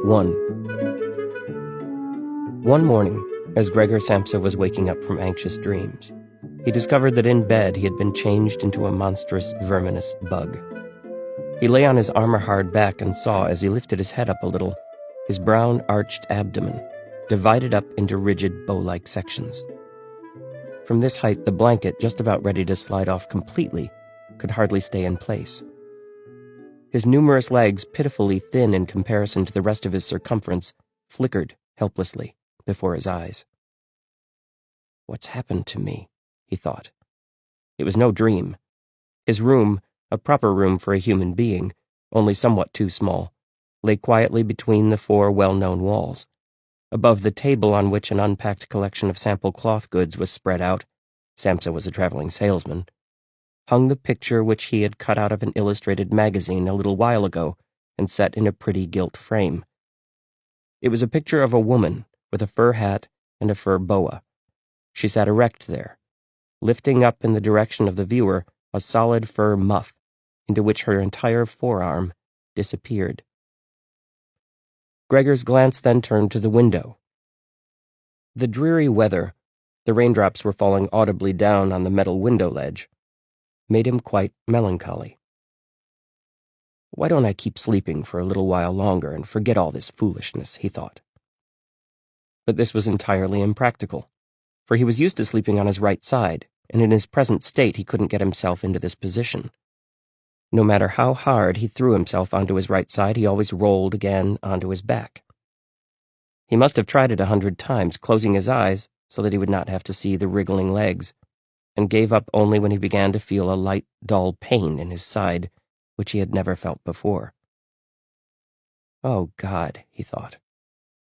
One morning, as Gregor Samsa was waking up from anxious dreams, he discovered that in bed he had been changed into a monstrous, verminous bug. He lay on his armor-hard back and saw, as he lifted his head up a little, his brown, arched abdomen divided up into rigid, bow-like sections. From this height, the blanket, just about ready to slide off completely, could hardly stay in place. His numerous legs, pitifully thin in comparison to the rest of his circumference, flickered helplessly before his eyes. "What's happened to me?" he thought. It was no dream. His room, a proper room for a human being, only somewhat too small, lay quietly between the four well-known walls. Above the table on which an unpacked collection of sample cloth goods was spread out — Samsa was a traveling salesman — hung the picture which he had cut out of an illustrated magazine a little while ago and set in a pretty gilt frame. It was a picture of a woman with a fur hat and a fur boa. She sat erect there, lifting up in the direction of the viewer a solid fur muff, into which her entire forearm disappeared. Gregor's glance then turned to the window. The dreary weather — the raindrops were falling audibly down on the metal window ledge — made him quite melancholy. "Why don't I keep sleeping for a little while longer and forget all this foolishness?" he thought. But this was entirely impractical, for he was used to sleeping on his right side, and in his present state he couldn't get himself into this position. No matter how hard he threw himself onto his right side, he always rolled again onto his back. He must have tried it 100 times, closing his eyes so that he would not have to see the wriggling legs, and gave up only when he began to feel a light, dull pain in his side, which he had never felt before. "Oh, God," he thought,